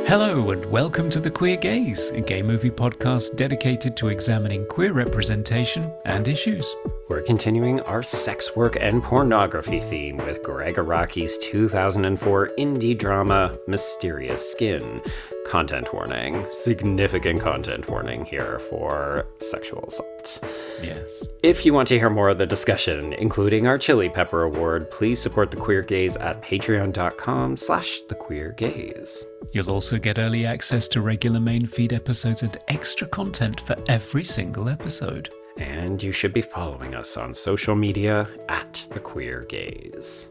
Hello and welcome to The Queer Gaze, a gay movie podcast dedicated to examining queer representation and issues. We're continuing our sex work and pornography theme with Gregg Araki's 2004 indie drama, Mysterious Skin. Content warning, significant content warning here for sexual assault. Yes. If you want to hear more of the discussion, including our Chili Pepper Award, please support The Queer Gaze at patreon.com/thequeergaze. You'll also get early access to regular main feed episodes and extra content for every single episode. And you should be following us on social media at The Queer Gaze.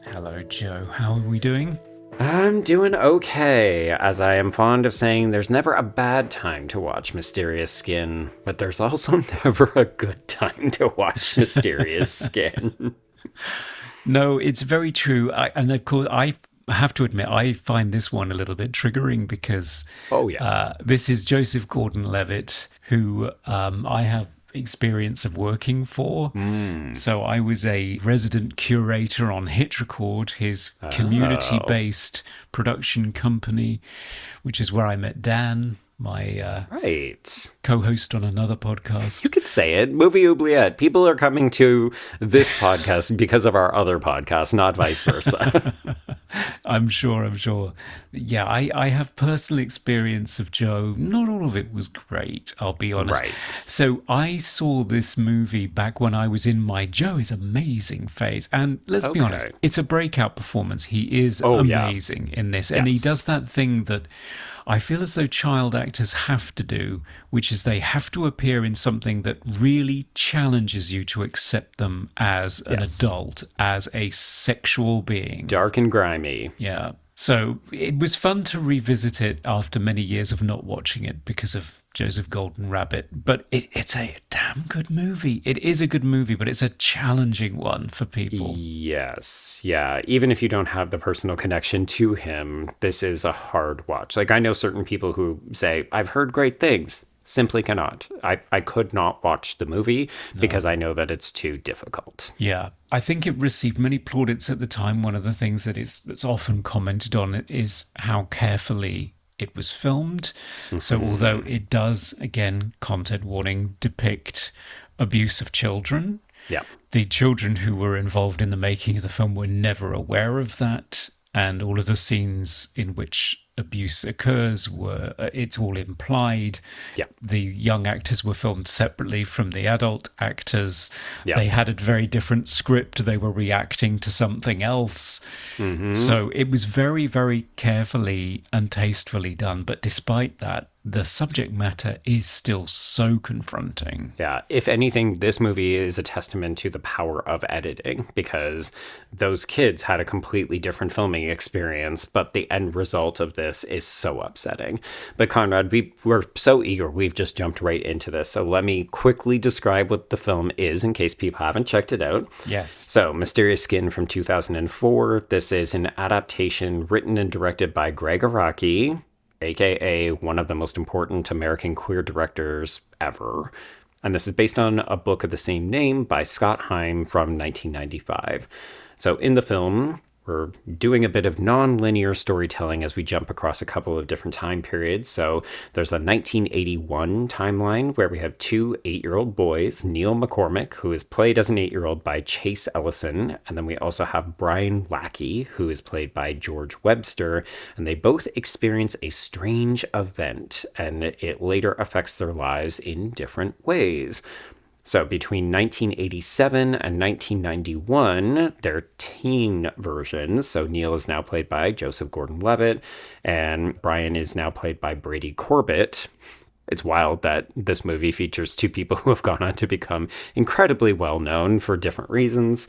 Hello, Joe. How are we doing? I'm doing okay. As I am fond of saying, there's never a bad time to watch Mysterious Skin, but there's also never a good time to watch Mysterious Skin. No, it's very true. And of course, I have to admit, I find this one a little bit triggering because this is Joseph Gordon-Levitt, who I have experience of working for. So I was a resident curator on Hit Record, his community-based production company, which is where I met Dan, my co-host on another podcast. You could say it. Movie oubliette. People are coming to this podcast because of our other podcast, not vice versa. I'm sure. Yeah, I have personal experience of Joe. Not all of it was great, I'll be honest. Right. So I saw this movie back when I was in my Joe is amazing phase. And let's be honest, it's a breakout performance. He is amazing in this. Yes. And he does that thing that I feel as though child actors have to do, which is they have to appear in something that really challenges you to accept them as an adult, as a sexual being. Dark and grimy. Yeah. So it was fun to revisit it after many years of not watching it because of Joseph Gordon-Levitt. But it's a damn good movie. It is a good movie, but it's a challenging one for people. Yes. Yeah. Even if you don't have the personal connection to him, this is a hard watch. Like, I know certain people who say, I've heard great things. Simply cannot. I could not watch the movie because I know that it's too difficult. Yeah. I think it received many plaudits at the time. One of the things that's often commented on is how carefully it was filmed. So although it does, again, content warning, depict abuse of children, the children who were involved in the making of the film were never aware of that. And all of the scenes in which abuse occurs it's all implied. The young actors were filmed separately from the adult actors. They had a very different script. They were reacting to something else. So it was very, very carefully and tastefully done. But despite that, the subject matter is still so confronting. Yeah, if anything, this movie is a testament to the power of editing because those kids had a completely different filming experience, but the end result of this is so upsetting. But Conrad, we're so eager, we've just jumped right into this. So let me quickly describe what the film is in case people haven't checked it out. Yes. So Mysterious Skin from 2004. This is an adaptation written and directed by Gregg Araki, aka one of the most important American queer directors ever. And this is based on a book of the same name by Scott Heim from 1995. So in the film, we're doing a bit of non-linear storytelling as we jump across a couple of different time periods. So there's a 1981 timeline where we have two 8-year-old boys, Neil McCormick, who is played as an 8-year-old by Chase Ellison. And then we also have Brian Lackey, who is played by George Webster. And they both experience a strange event, and it later affects their lives in different ways. So between 1987 and 1991, they're teen versions. So Neil is now played by Joseph Gordon-Levitt, and Brian is now played by Brady Corbet. It's wild that this movie features two people who have gone on to become incredibly well-known for different reasons.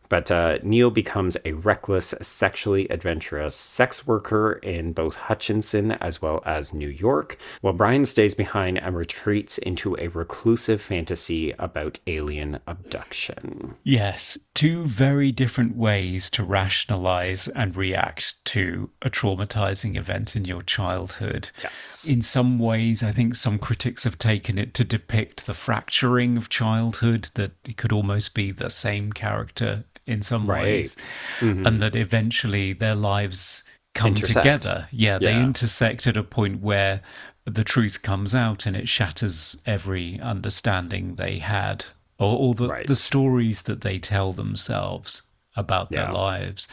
But Neil becomes a reckless, sexually adventurous sex worker in both Hutchinson as well as New York, while Brian stays behind and retreats into a reclusive fantasy about alien abduction. Yes, two very different ways to rationalize and react to a traumatizing event in your childhood. Yes. In some ways, I think some critics have taken it to depict the fracturing of childhood, that it could almost be the same character in some ways, and that eventually their lives come intersect. together. Yeah, they intersect at a point where the truth comes out and it shatters every understanding they had, or the stories that they tell themselves about their lives.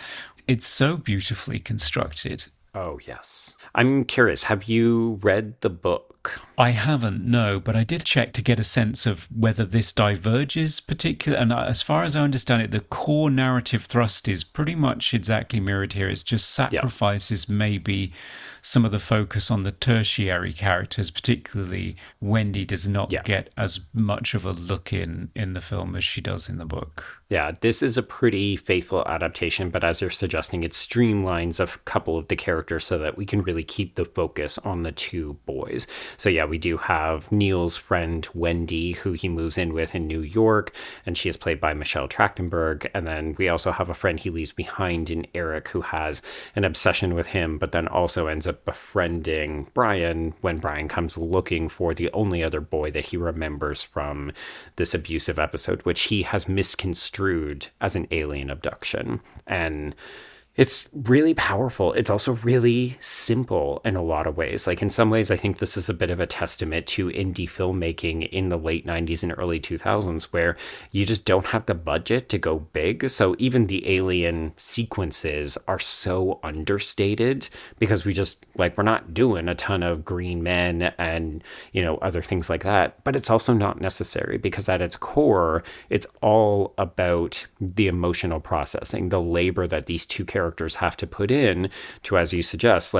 It's so beautifully constructed. Oh, yes. I'm curious, have you read the book? I haven't, no, but I did check to get a sense of whether this diverges particularly. And as far as I understand it, the core narrative thrust is pretty much exactly mirrored here. It's just sacrifices maybe some of the focus on the tertiary characters, particularly Wendy does not get as much of a look in the film as she does in the book. Yeah, this is a pretty faithful adaptation, but as you're suggesting, it streamlines a couple of the characters so that we can really keep the focus on the two boys. So yeah, we do have Neil's friend Wendy, who he moves in with in New York, and she is played by Michelle Trachtenberg. And then we also have a friend he leaves behind in Eric, who has an obsession with him, but then also ends up befriending Brian when Brian comes looking for the only other boy that he remembers from this abusive episode, which he has misconstrued as an alien abduction. And it's really powerful. It's also really simple in a lot of ways. Like in some ways, I think this is a bit of a testament to indie filmmaking in the late 90s and early 2000s, where you just don't have the budget to go big. So even the alien sequences are so understated because we're not doing a ton of green men and, other things like that. But it's also not necessary because at its core, it's all about the emotional processing, the labor that these two characters have to put in to, as you suggest,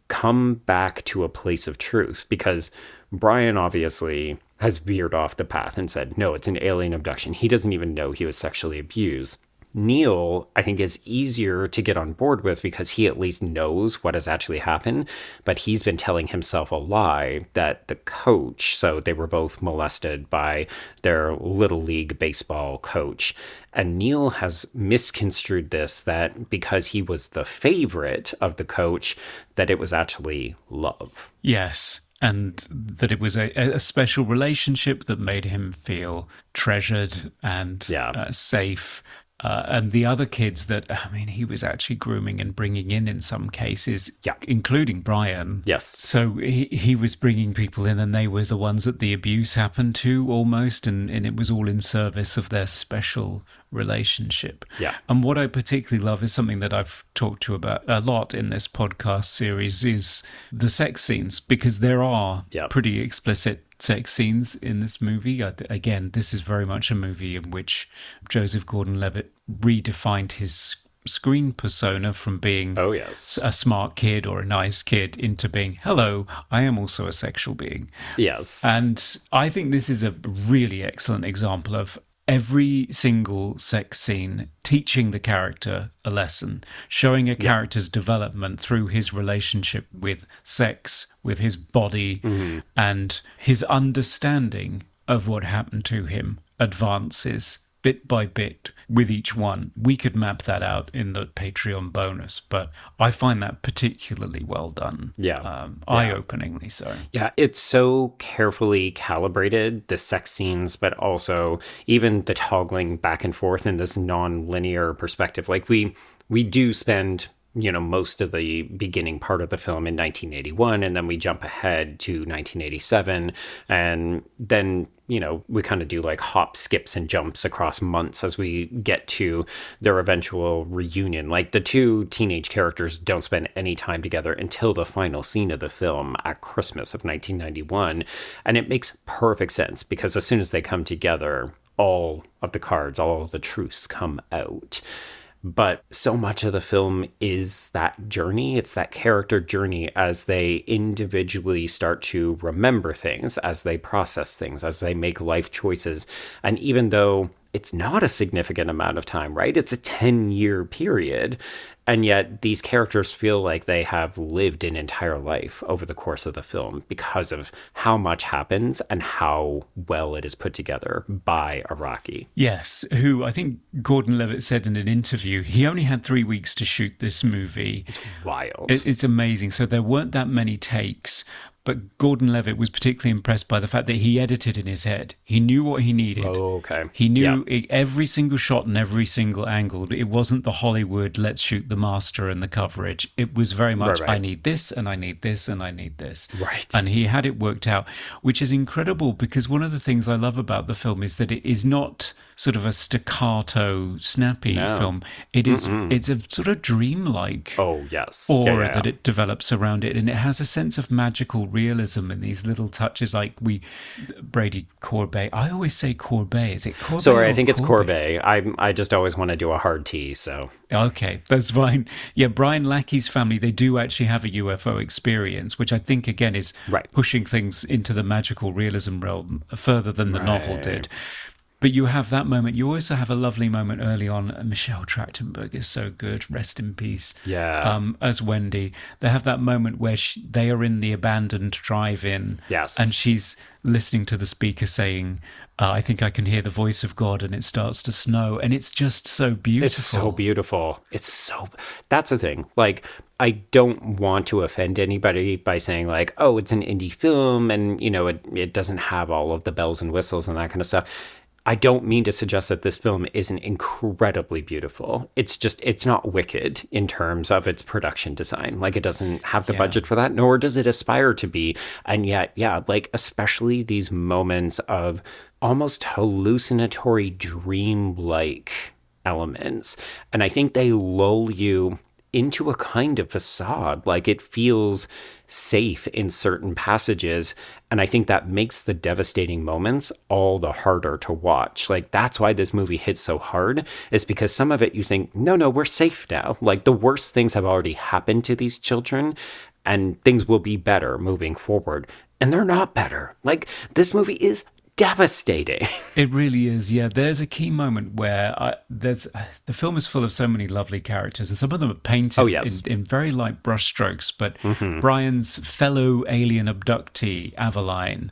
come back to a place of truth, because Brian obviously has veered off the path and said, no, it's an alien abduction. He doesn't even know he was sexually abused. Neil, I think, is easier to get on board with because he at least knows what has actually happened, but he's been telling himself a lie that the coach, so they were both molested by their Little League baseball coach, and Neil has misconstrued this, that because he was the favorite of the coach, that it was actually love. Yes. And that it was a special relationship that made him feel treasured and safe. And the other kids that, he was actually grooming and bringing in some cases, including Brian. Yes. So he was bringing people in, and they were the ones that the abuse happened to almost, and it was all in service of their special relationship. Yeah. And what I particularly love is something that I've talked to about a lot in this podcast series is the sex scenes, because there are pretty explicit sex scenes in this movie. Again, this is very much a movie in which Joseph Gordon-Levitt redefined his screen persona from being a smart kid or a nice kid into being, hello, I am also a sexual being. Yes. And I think this is a really excellent example of every single sex scene teaching the character a lesson, showing a character's development through his relationship with sex, with his body, and his understanding of what happened to him advances bit by bit with each one. We could map that out in the Patreon bonus, but I find that particularly well done. Eye-openingly so. Yeah, it's so carefully calibrated, the sex scenes, but also even the toggling back and forth in this non-linear perspective. We do spend most of the beginning part of the film in 1981, and then we jump ahead to 1987, and then we kind of do hop, skips, and jumps across months as we get to their eventual reunion. The two teenage characters don't spend any time together until the final scene of the film at Christmas of 1991, and it makes perfect sense because as soon as they come together, all of the cards, all of the truths come out. But so much of the film is that journey. It's that character journey as they individually start to remember things, as they process things, as they make life choices. And even though it's not a significant amount of time, right? It's a 10-year period. And yet these characters feel like they have lived an entire life over the course of the film because of how much happens and how well it is put together by Araki. Yes, who I think Gordon-Levitt said in an interview, he only had 3 weeks to shoot this movie. It's wild. It's amazing. So there weren't that many takes, But Gordon-Levitt was particularly impressed by the fact that he edited in his head. He knew what he needed. Oh, okay. He knew every single shot and every single angle. It wasn't the Hollywood, let's shoot the master and the coverage. It was very much, Right. I need this, and I need this, and I need this. Right. And he had it worked out, which is incredible, because one of the things I love about the film is that it is not sort of a staccato, snappy film. It is, it's a sort of dreamlike aura that it develops around it. And it has a sense of magical realism in these little touches, like Brady Corbet. I always say Corbet. Is it Corbet? Sorry, I think it's Corbet. I just always want to do a hard T, so. Okay, that's fine. Yeah, Brian Lackey's family, they do actually have a UFO experience, which I think, again, is pushing things into the magical realism realm further than the novel did. But you have that moment. You also have a lovely moment early on. Michelle Trachtenberg is so good. Rest in peace. Yeah. As Wendy. They have that moment where they are in the abandoned drive-in. Yes. And she's listening to the speaker saying, I think I can hear the voice of God, and it starts to snow. And it's just so beautiful. It's so beautiful. That's the thing. Like, I don't want to offend anybody by saying, like, oh, it's an indie film and, you know, it doesn't have all of the bells and whistles and that kind of stuff. I don't mean to suggest that this film isn't incredibly beautiful. It's not wicked in terms of its production design. Like, it doesn't have the budget for that, nor does it aspire to be. And yet, like, especially these moments of almost hallucinatory, dream-like elements. And I think they lull you into a kind of facade. Like, it feels safe in certain passages, and I think that makes the devastating moments all the harder to watch. Like, that's why this movie hits so hard, is because some of it you think, no, we're safe now. Like, the worst things have already happened to these children, and things will be better moving forward. And they're not better. Like, this movie is devastating. It really is. Yeah, there's a key moment where the film is full of so many lovely characters, and some of them are painted in very light brushstrokes. But Brian's fellow alien abductee, Aveline,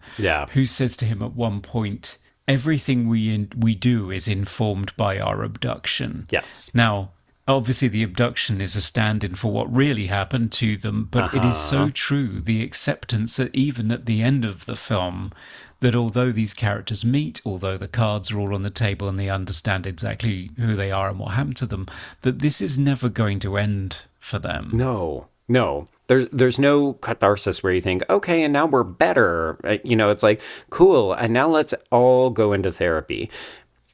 who says to him at one point, everything we do is informed by our abduction. Yes. Now, obviously, the abduction is a stand-in for what really happened to them, but it is so true. The acceptance that even at the end of the film, that although these characters meet, although the cards are all on the table and they understand exactly who they are and what happened to them, that this is never going to end for them. No. There's no catharsis where you think, okay, and now we're better. You know, it's like, cool, and now let's all go into therapy.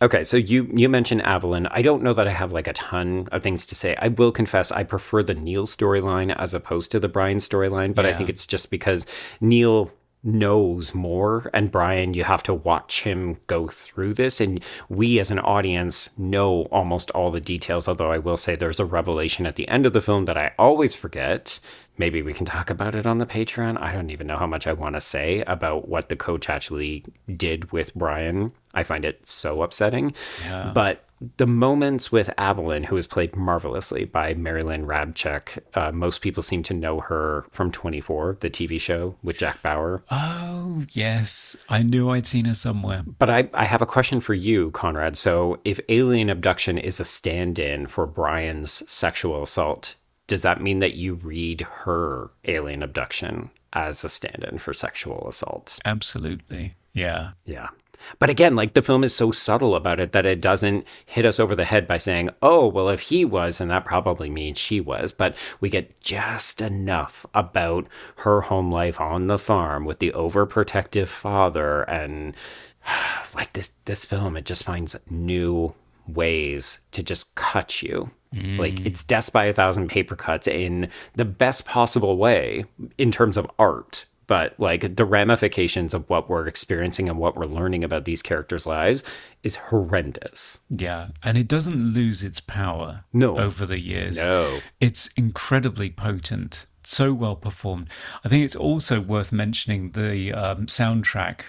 Okay, so you mentioned Evelyn. I don't know that I have like a ton of things to say. I will confess I prefer the Neil storyline as opposed to the Brian storyline, but I think it's just because Neil knows more, and Brian, you have to watch him go through this, and we as an audience know almost all the details, although I will say there's a revelation at the end of the film that I always forget. Maybe we can talk about it on the Patreon. I don't even know how much I want to say about what the coach actually did with Brian. I find it so upsetting. Yeah. But the moments with Evelyn, who is played marvelously by Marilyn Rabchuk, most people seem to know her from 24, the TV show with Jack Bauer. Oh, yes. I knew I'd seen her somewhere. But I have a question for you, Conrad. So if alien abduction is a stand-in for Brian's sexual assault, does that mean that you read her alien abduction as a stand-in for sexual assault? Absolutely. Yeah. Yeah. But again, like, the film is so subtle about it that it doesn't hit us over the head by saying, oh, well, if he was, then that probably means she was. But we get just enough about her home life on the farm with the overprotective father. And like this film, it just finds new ways to just cut you. Like, it's death by 1,000 paper cuts in the best possible way in terms of art. But like, the ramifications of what we're experiencing and what we're learning about these characters' lives is horrendous. Yeah, and it doesn't lose its power over the years. No. It's incredibly potent, so well performed. I think it's also worth mentioning the soundtrack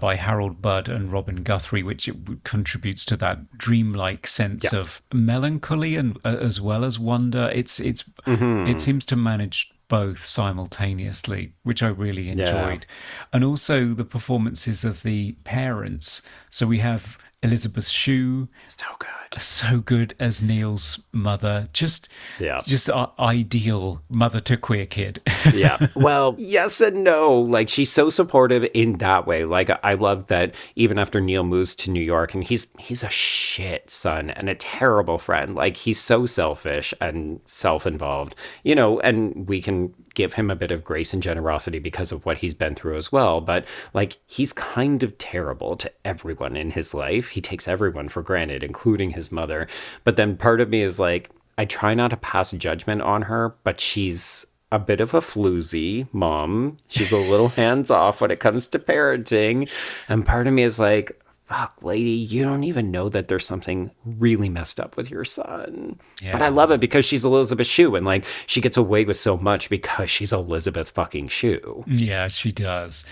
by Harold Budd and Robin Guthrie, which contributes to that dreamlike sense of melancholy and as well as wonder. It seems to manage both simultaneously, which I really enjoyed. And also the performances of the parents. So we have Elizabeth Shue, So good. so good as Neil's mother. Just Yeah. ideal mother to queer kid. Yeah. Well, yes and no. Like, she's so supportive in that way. Like, I love that even after Neil moves to New York, and he's a shit son and a terrible friend. Like, he's so selfish and self-involved, and we can give him a bit of grace and generosity because of what he's been through as well. But like, he's kind of terrible to everyone in his life. He takes everyone for granted, including his mother. But then part of me is like, I try not to pass judgment on her, but she's a bit of a floozy mom. She's a little hands off when it comes to parenting. And part of me is like, fuck, lady, you don't even know that there's something really messed up with your son. Yeah. But I love it because she's Elizabeth Shue, and like, she gets away with so much because she's Elizabeth fucking Shue. Yeah, she does.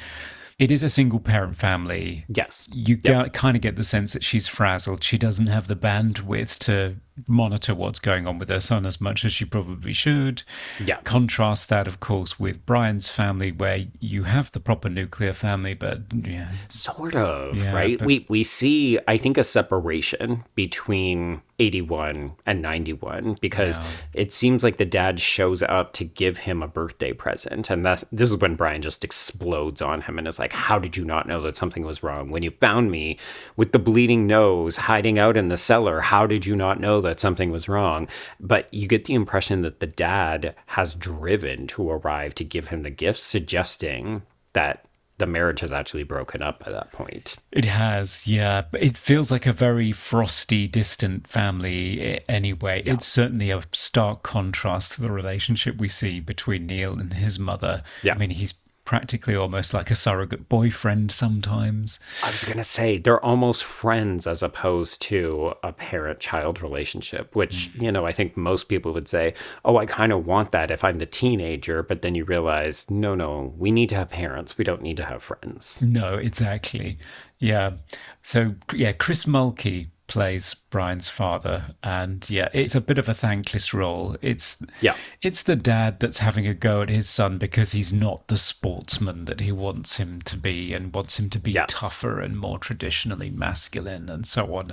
It is a single parent family. Yes. You kind of get the sense that she's frazzled. She doesn't have the bandwidth to monitor what's going on with her son as much as she probably should. Yeah. Contrast that, of course, with Brian's family, where you have the proper nuclear family, but yeah. Sort of, right? We see, I think, a separation between 81 and 91 because it seems like the dad shows up to give him a birthday present. And this is when Brian just explodes on him and is like, how did you not know that something was wrong? When you found me with the bleeding nose hiding out in the cellar, how did you not know that something was wrong? But you get the impression that the dad has driven to arrive to give him the gifts, suggesting that the marriage has actually broken up by that point. It has, yeah. But it feels like a very frosty, distant family anyway. Yeah. It's certainly a stark contrast to the relationship we see between Neil and his mother. Yeah. I mean, he's practically almost like a surrogate boyfriend sometimes. I was going to say, they're almost friends as opposed to a parent-child relationship, which, I think most people would say, oh, I kind of want that if I'm the teenager. But then you realize, no, we need to have parents. We don't need to have friends. No, exactly. Yeah. So, Chris Mulkey plays Brian's father, and it's a bit of a thankless role. It's the dad that's having a go at his son because he's not the sportsman that he wants him to be, and wants him to be tougher and more traditionally masculine and so on,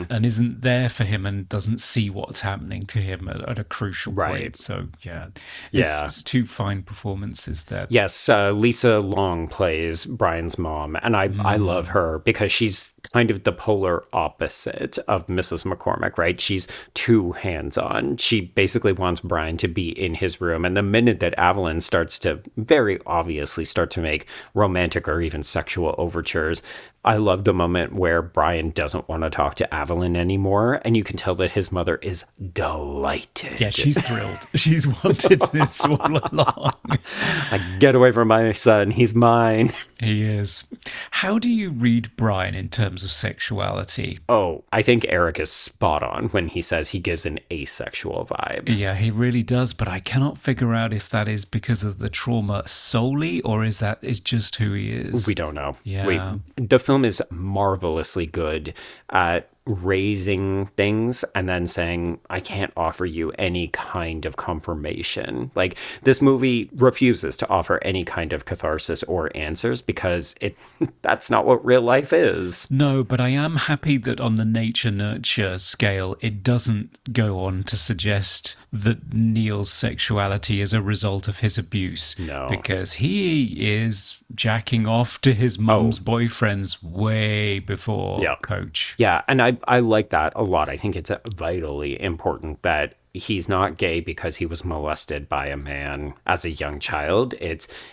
and isn't there for him and doesn't see what's happening to him at a crucial point. So it's two fine performances there. Yes, Lisa Long plays Brian's mom, and I love her because she's kind of the polar opposite of Mrs. McCormick, right? She's too hands-on. She basically wants Brian to be in his room. And the minute that Evelyn starts to very obviously start to make romantic or even sexual overtures, I love the moment where Brian doesn't want to talk to Evelyn anymore. And you can tell that his mother is delighted. Yeah, she's thrilled. She's wanted this all along. Like, get away from my son. He's mine. He is. How do you read Brian in terms of sexuality? Oh, I think Eric is spot on when he says he gives an asexual vibe. Yeah, he really does. But I cannot figure out if that is because of the trauma solely, or is just who he is. We don't know. Yeah. The film is marvelously good at raising things and then saying, I can't offer you any kind of confirmation. Like, this movie refuses to offer any kind of catharsis or answers because that's not what real life is. No, but I am happy that on the nature-nurture scale, it doesn't go on to suggest that Neil's sexuality is a result of his abuse. No. Because he is jacking off to his mum's boyfriends way before Coach. Yeah, and I like that a lot. I think it's vitally important that he's not gay because he was molested by a man as a young child.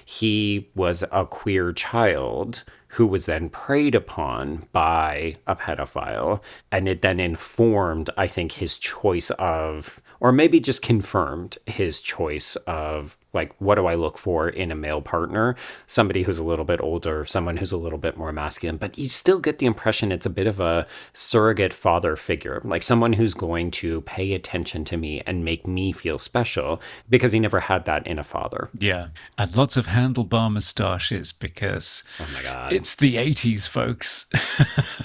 He was a queer child who was then preyed upon by a pedophile. And it then informed, I think, his choice of, or maybe just confirmed his choice of, like, what do I look for in a male partner? Somebody who's a little bit older, someone who's a little bit more masculine. But you still get the impression it's a bit of a surrogate father figure, like someone who's going to pay attention to me and make me feel special, because he never had that in a father. Yeah, and lots of handlebar moustaches because oh my God, it's the 80s, folks.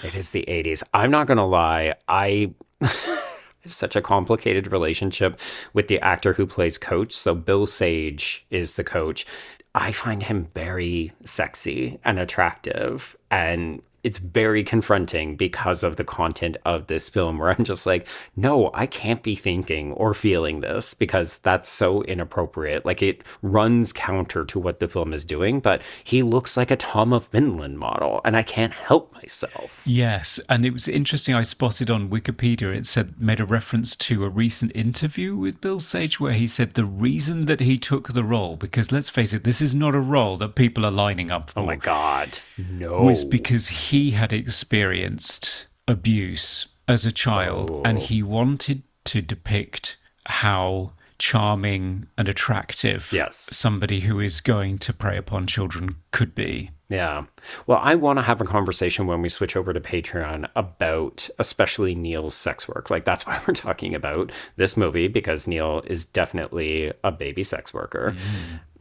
It is the 80s. I'm not going to lie. I have such a complicated relationship with the actor who plays Coach. So Bill Sage is the coach. I find him very sexy and attractive. And it's very confronting because of the content of this film, where I'm just like, no, I can't be thinking or feeling this because that's so inappropriate. Like, it runs counter to what the film is doing, but he looks like a Tom of Finland model, and I can't help myself. Yes, and it was interesting. I spotted on Wikipedia, it said, made a reference to a recent interview with Bill Sage where he said the reason that he took the role, because let's face it, this is not a role that people are lining up for. Oh my God, no. Was because he had experienced abuse as a child, and he wanted to depict how charming and attractive somebody who is going to prey upon children could be. Yeah. Well, I want to have a conversation when we switch over to Patreon about especially Neil's sex work. Like, that's why we're talking about this movie, because Neil is definitely a baby sex worker.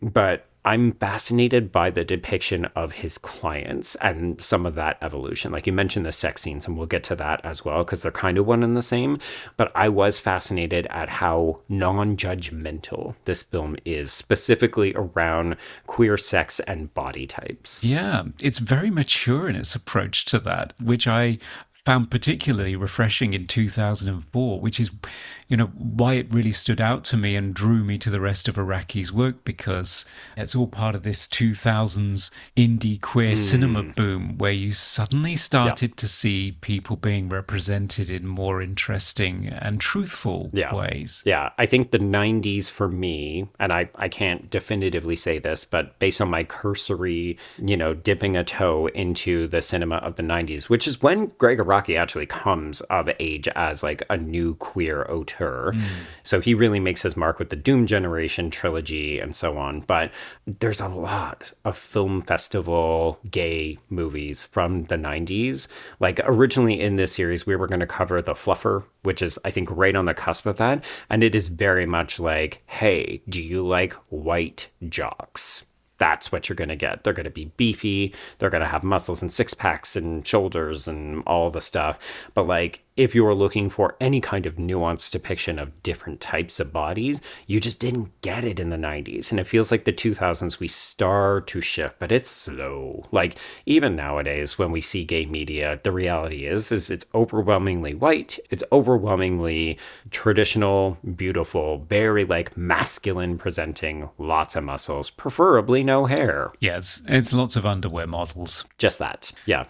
But I'm fascinated by the depiction of his clients and some of that evolution. Like, you mentioned the sex scenes, and we'll get to that as well, because they're kind of one and the same. But I was fascinated at how non-judgmental this film is, specifically around queer sex and body types. Yeah, it's very mature in its approach to that, which I found particularly refreshing in 2004, which is, why it really stood out to me and drew me to the rest of Araki's work, because it's all part of this 2000s indie queer cinema boom where you suddenly started to see people being represented in more interesting and truthful ways. Yeah, I think the 90s for me, and I can't definitively say this, but based on my cursory, dipping a toe into the cinema of the 90s, which is when Gregg Araki actually comes of age as like a new queer auteur. So he really makes his mark with the Doom Generation trilogy and so on. But there's a lot of film festival gay movies from the 90s. Like, originally in this series, we were going to cover The Fluffer, which is, I think, right on the cusp of that. And it is very much like, hey, do you like white jocks? That's what you're going to get. They're going to be beefy. They're going to have muscles and six packs and shoulders and all the stuff. But like, if you were looking for any kind of nuanced depiction of different types of bodies, you just didn't get it in the 90s. And it feels like the 2000s, we start to shift, but it's slow. Like, even nowadays, when we see gay media, the reality is it's overwhelmingly white. It's overwhelmingly traditional, beautiful, very like masculine presenting, lots of muscles, preferably no hair. Yes, it's lots of underwear models. Just that. Yeah.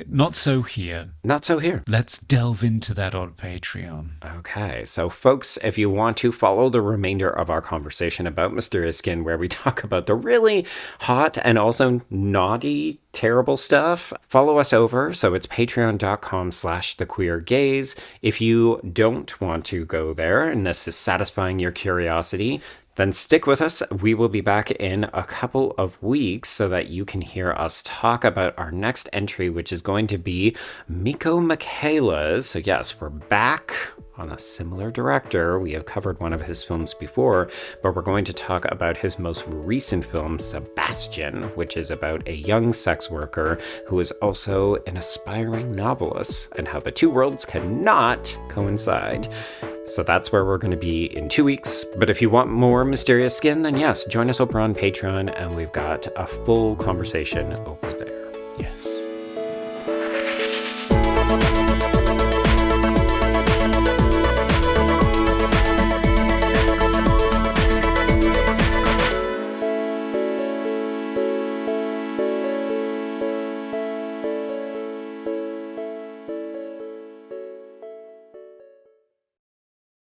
Not so here. Not so here. Let's delve into that on Patreon. Okay, so folks, if you want to follow the remainder of our conversation about Mysterious Skin, where we talk about the really hot and also naughty, terrible stuff, follow us over. So it's patreon.com/thequeergaze. If you don't want to go there and this is satisfying your curiosity, then stick with us. We will be back in a couple of weeks so that you can hear us talk about our next entry, which is going to be Miko Michaela's. So yes, we're back on a similar director. We have covered one of his films before, but we're going to talk about his most recent film, Sebastian, which is about a young sex worker who is also an aspiring novelist, and how the two worlds cannot coincide. So that's where we're going to be in 2 weeks. But if you want more Mysterious Skin, then yes, join us over on Patreon, and we've got a full conversation over there.